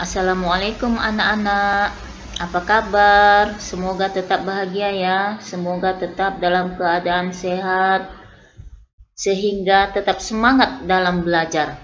Assalamualaikum anak-anak. Apa kabar? Semoga tetap bahagia ya. Semoga tetap dalam keadaan sehat sehingga tetap semangat dalam belajar.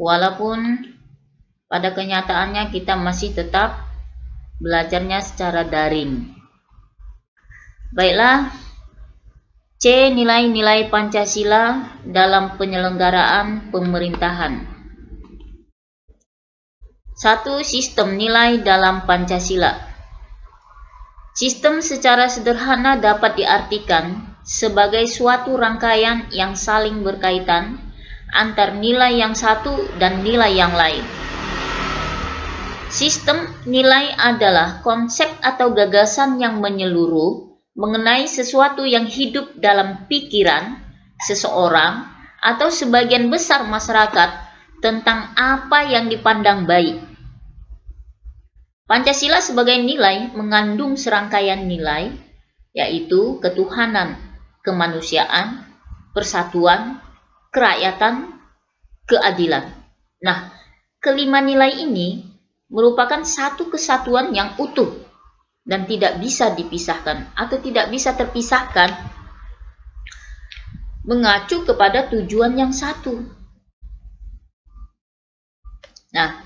Walaupun pada kenyataannya kita masih tetap belajarnya secara daring. Baiklah, C. Nilai-nilai Pancasila dalam penyelenggaraan pemerintahan. 1. Sistem nilai dalam Pancasila. Sistem secara sederhana dapat diartikan sebagai suatu rangkaian yang saling berkaitan antar nilai yang satu dan nilai yang lain. Sistem nilai adalah konsep atau gagasan yang menyeluruh mengenai sesuatu yang hidup dalam pikiran seseorang atau sebagian besar masyarakat tentang apa yang dipandang baik. Pancasila sebagai nilai mengandung serangkaian nilai, yaitu ketuhanan, kemanusiaan, persatuan, kerakyatan, keadilan. Nah, kelima nilai ini merupakan satu kesatuan yang utuh dan tidak bisa dipisahkan atau tidak bisa terpisahkan, mengacu kepada tujuan yang satu. Nah,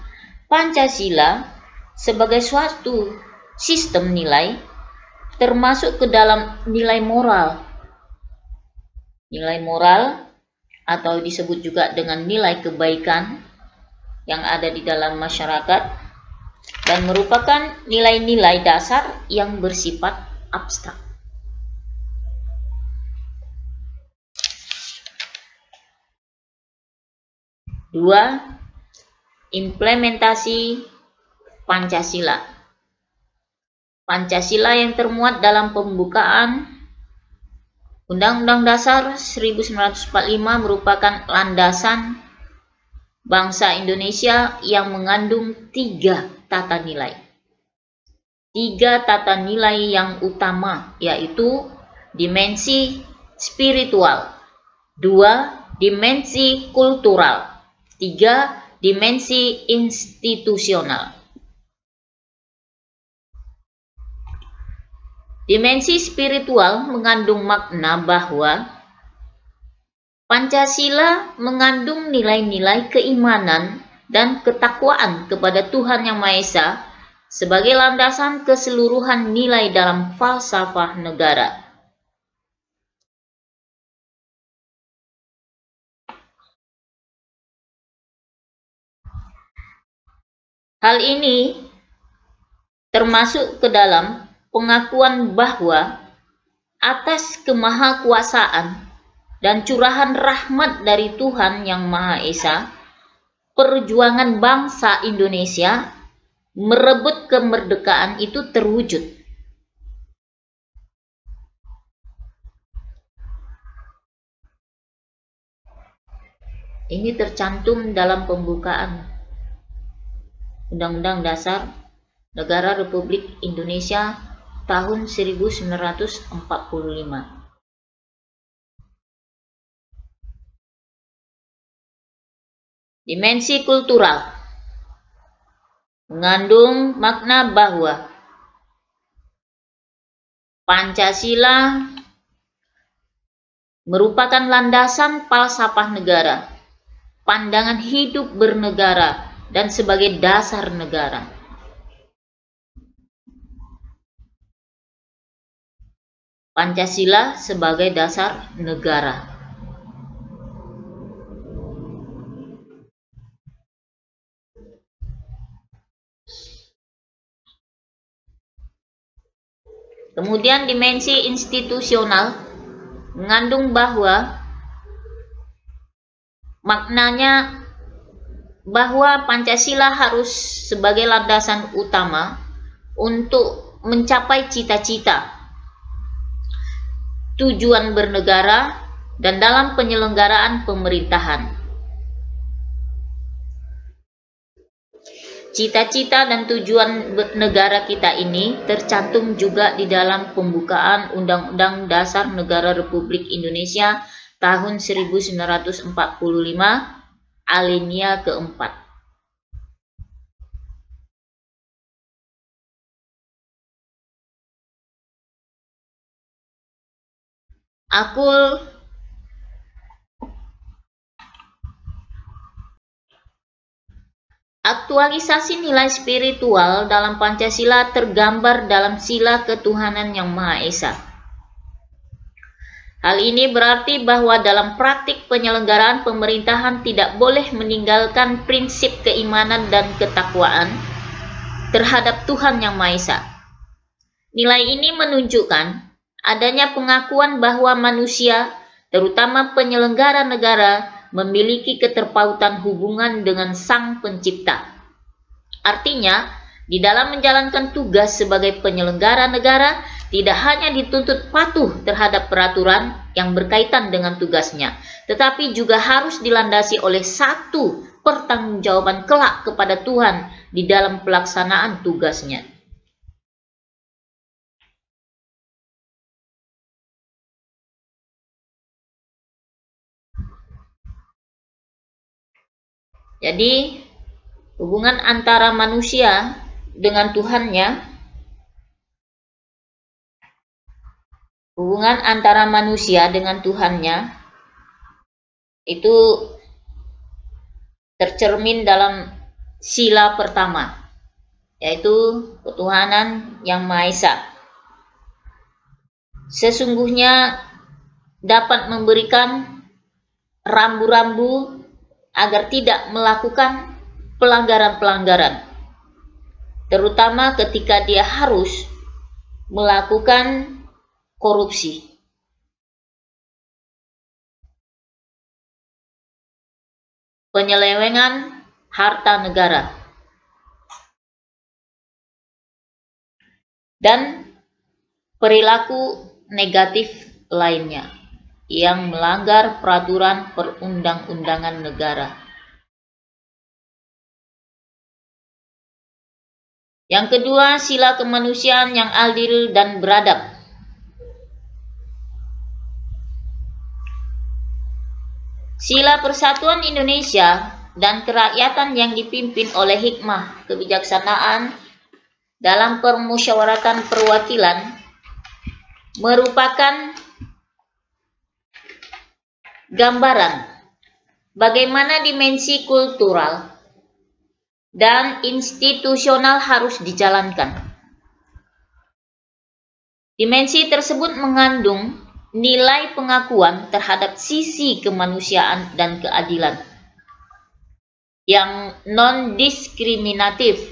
Pancasila sebagai suatu sistem nilai termasuk ke dalam nilai moral. Nilai moral atau disebut juga dengan nilai kebaikan yang ada di dalam masyarakat dan merupakan nilai-nilai dasar yang bersifat abstrak. Dua, implementasi Pancasila. Pancasila yang termuat dalam pembukaan Undang-Undang Dasar 1945 merupakan landasan bangsa Indonesia yang mengandung 3 tata nilai. 3 tata nilai yang utama, yaitu dimensi spiritual, 2 dimensi kultural, 3 dimensi institusional. Dimensi spiritual mengandung makna bahwa Pancasila mengandung nilai-nilai keimanan dan ketakwaan kepada Tuhan Yang Maha Esa sebagai landasan keseluruhan nilai dalam falsafah negara. Hal ini termasuk ke dalam pengakuan bahwa atas kemahakuasaan dan curahan rahmat dari Tuhan Yang Maha Esa, perjuangan bangsa Indonesia merebut kemerdekaan itu terwujud. Ini tercantum dalam pembukaan Undang-Undang Dasar Negara Republik Indonesia tahun 1945. Dimensi kultural mengandung makna bahwa Pancasila merupakan landasan falsafah negara, pandangan hidup bernegara, dan sebagai dasar negara. Pancasila sebagai dasar negara. Kemudian dimensi institusional mengandung bahwa maknanya bahwa Pancasila harus sebagai landasan utama untuk mencapai cita-cita, tujuan bernegara, dan dalam penyelenggaraan pemerintahan. Cita-cita dan tujuan negara kita ini tercantum juga di dalam pembukaan Undang-Undang Dasar Negara Republik Indonesia tahun 1945 alinea keempat. Aktualisasi nilai spiritual dalam Pancasila tergambar dalam sila ketuhanan yang Maha Esa. Hal ini berarti bahwa dalam praktik penyelenggaraan pemerintahan tidak boleh meninggalkan prinsip keimanan dan ketakwaan terhadap Tuhan yang Maha Esa. Nilai ini menunjukkan adanya pengakuan bahwa manusia, terutama penyelenggara negara, memiliki keterpautan hubungan dengan Sang Pencipta. Artinya, di dalam menjalankan tugas sebagai penyelenggara negara, tidak hanya dituntut patuh terhadap peraturan yang berkaitan dengan tugasnya, tetapi juga harus dilandasi oleh satu pertanggungjawaban kelak kepada Tuhan di dalam pelaksanaan tugasnya. Jadi, hubungan antara manusia dengan Tuhannya, itu tercermin dalam sila pertama, yaitu ketuhanan yang Maha Esa. Sesungguhnya dapat memberikan rambu-rambu agar tidak melakukan pelanggaran-pelanggaran, terutama ketika dia harus melakukan korupsi. Penyelewengan harta negara, dan perilaku negatif lainnya yang melanggar peraturan perundang-undangan negara. Yang kedua, sila kemanusiaan yang adil dan beradab. Sila Persatuan Indonesia dan kerakyatan yang dipimpin oleh hikmah kebijaksanaan dalam permusyawaratan perwakilan merupakan gambaran bagaimana dimensi kultural dan institusional harus dijalankan. Dimensi tersebut mengandung nilai pengakuan terhadap sisi kemanusiaan dan keadilan yang non-diskriminatif.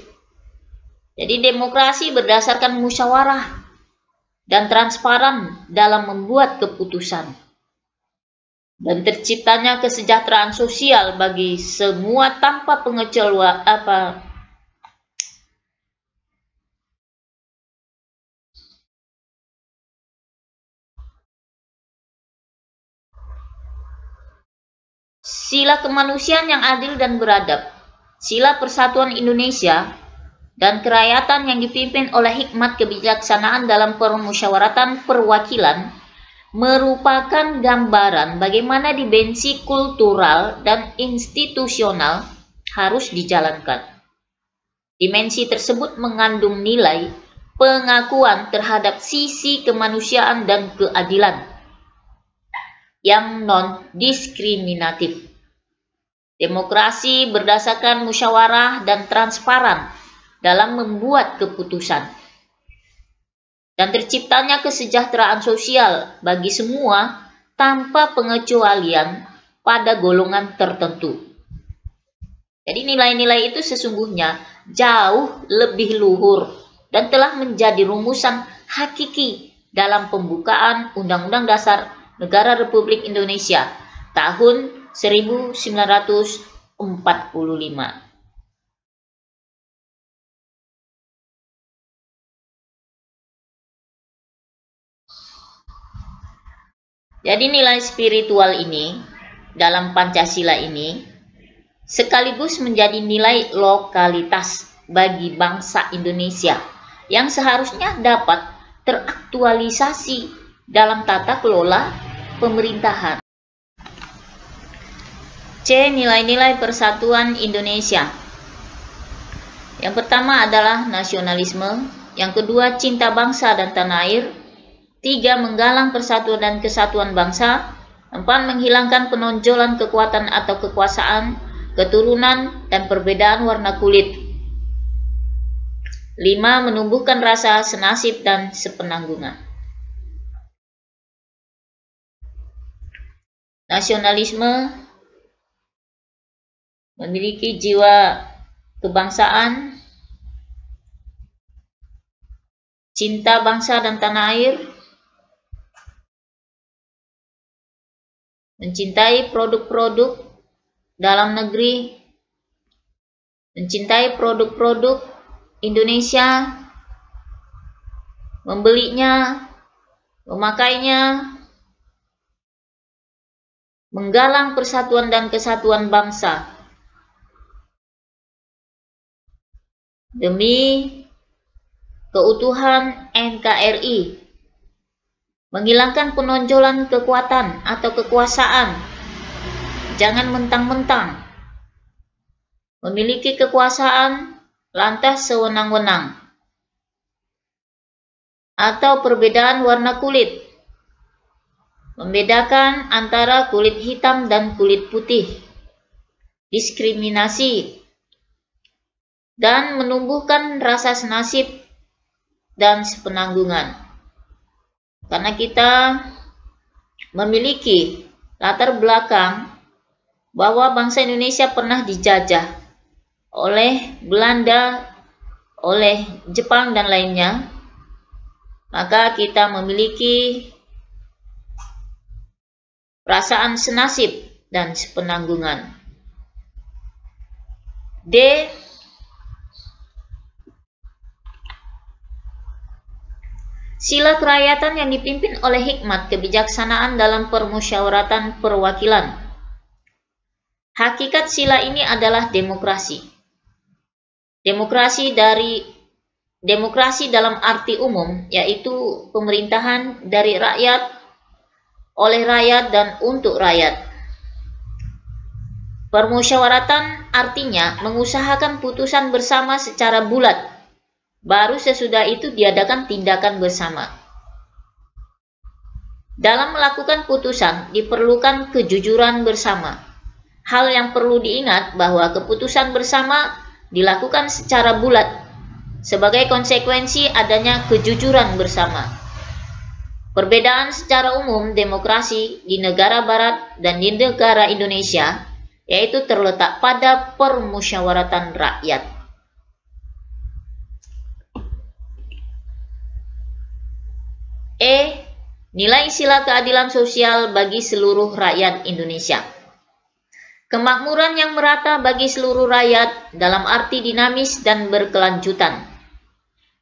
Jadi demokrasi berdasarkan musyawarah dan transparan dalam membuat keputusan, dan terciptanya kesejahteraan sosial bagi semua tanpa pengecualian Sila kemanusiaan yang adil dan beradab, sila Persatuan Indonesia dan kerakyatan yang dipimpin oleh hikmat kebijaksanaan dalam permusyawaratan perwakilan merupakan gambaran bagaimana dimensi kultural dan institusional harus dijalankan. Dimensi tersebut mengandung nilai pengakuan terhadap sisi kemanusiaan dan keadilan yang non-diskriminatif. Demokrasi berdasarkan musyawarah dan transparan dalam membuat keputusan, dan terciptanya kesejahteraan sosial bagi semua tanpa pengecualian pada golongan tertentu. Jadi nilai-nilai itu sesungguhnya jauh lebih luhur dan telah menjadi rumusan hakiki dalam pembukaan Undang-Undang Dasar Negara Republik Indonesia tahun 1945. Jadi nilai spiritual ini dalam Pancasila ini sekaligus menjadi nilai lokalitas bagi bangsa Indonesia yang seharusnya dapat teraktualisasi dalam tata kelola pemerintahan. C. Nilai-nilai persatuan Indonesia. Yang pertama adalah nasionalisme, yang kedua cinta bangsa dan tanah air, 3. Menggalang persatuan dan kesatuan bangsa. 4. Menghilangkan penonjolan kekuatan atau kekuasaan, keturunan, dan perbedaan warna kulit. 5. Menumbuhkan rasa senasib dan sepenanggungan. Nasionalisme memiliki jiwa kebangsaan, cinta bangsa dan tanah air, mencintai produk-produk dalam negeri, mencintai produk-produk Indonesia, membelinya, memakainya, menggalang persatuan dan kesatuan bangsa demi keutuhan NKRI, menghilangkan penonjolan kekuatan atau kekuasaan, jangan mentang-mentang memiliki kekuasaan lantas sewenang-wenang, atau perbedaan warna kulit, membedakan antara kulit hitam dan kulit putih, diskriminasi, dan menumbuhkan rasa senasib dan sepenanggungan. Karena kita memiliki latar belakang bahwa bangsa Indonesia pernah dijajah oleh Belanda, oleh Jepang dan lainnya, maka kita memiliki perasaan senasib dan sepenanggungan. D. Sila kerakyatan yang dipimpin oleh hikmat kebijaksanaan dalam permusyawaratan perwakilan. Hakikat sila ini adalah demokrasi. Demokrasi dalam arti umum, yaitu pemerintahan dari rakyat, oleh rakyat, dan untuk rakyat. Permusyawaratan artinya mengusahakan putusan bersama secara bulat, baru sesudah itu diadakan tindakan bersama. Dalam melakukan putusan diperlukan kejujuran bersama. Hal yang perlu diingat bahwa keputusan bersama dilakukan secara bulat sebagai konsekuensi adanya kejujuran bersama. Perbedaan secara umum demokrasi di negara barat dan di negara Indonesia yaitu terletak pada permusyawaratan rakyat. E. Nilai sila keadilan sosial bagi seluruh rakyat Indonesia. Kemakmuran yang merata bagi seluruh rakyat dalam arti dinamis dan berkelanjutan.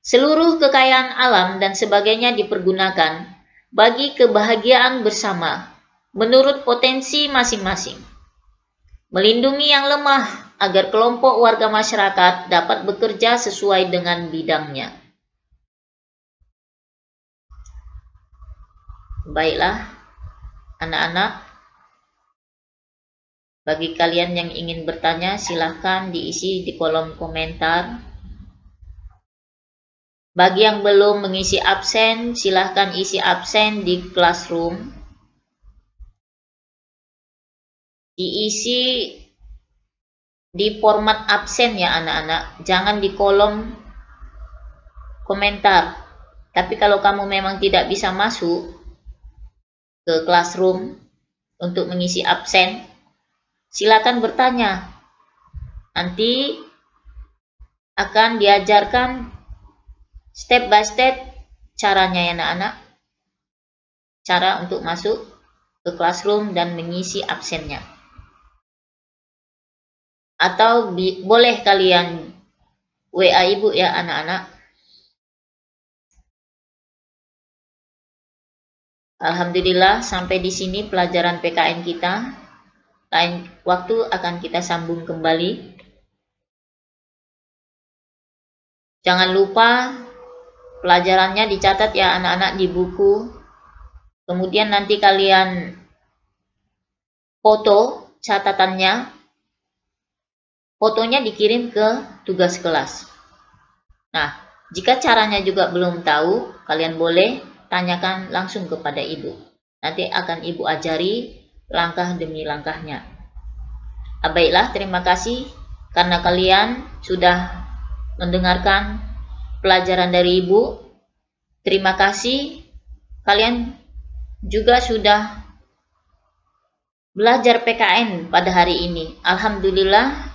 Seluruh kekayaan alam dan sebagainya dipergunakan bagi kebahagiaan bersama menurut potensi masing-masing. Melindungi yang lemah agar kelompok warga masyarakat dapat bekerja sesuai dengan bidangnya. Baiklah, anak-anak. Bagi kalian yang ingin bertanya, silahkan diisi di kolom komentar. Bagi yang belum mengisi absen, silahkan isi absen di Classroom. Diisi di format absen ya anak-anak, jangan di kolom komentar. Tapi kalau kamu memang tidak bisa masuk ke Classroom untuk mengisi absen, silakan bertanya. Nanti akan diajarkan step by step caranya ya anak-anak. Cara untuk masuk ke Classroom dan mengisi absennya. Atau boleh kalian WA ibu ya anak-anak. Alhamdulillah sampai di sini pelajaran PKN kita. Lain waktu akan kita sambung kembali. Jangan lupa pelajarannya dicatat ya anak-anak di buku. Kemudian nanti kalian foto catatannya. Fotonya dikirim ke tugas kelas. Nah, jika caranya juga belum tahu, kalian boleh tanyakan langsung kepada ibu. Nanti akan ibu ajari langkah demi langkahnya. Baiklah, terima kasih karena kalian sudah mendengarkan pelajaran dari ibu. Terima kasih kalian juga sudah belajar PKN pada hari ini. Alhamdulillah.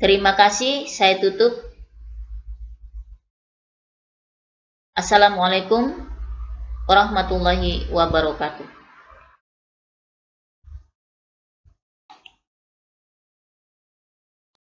Terima kasih, saya tutup. Assalamualaikum warahmatullahi wabarakatuh.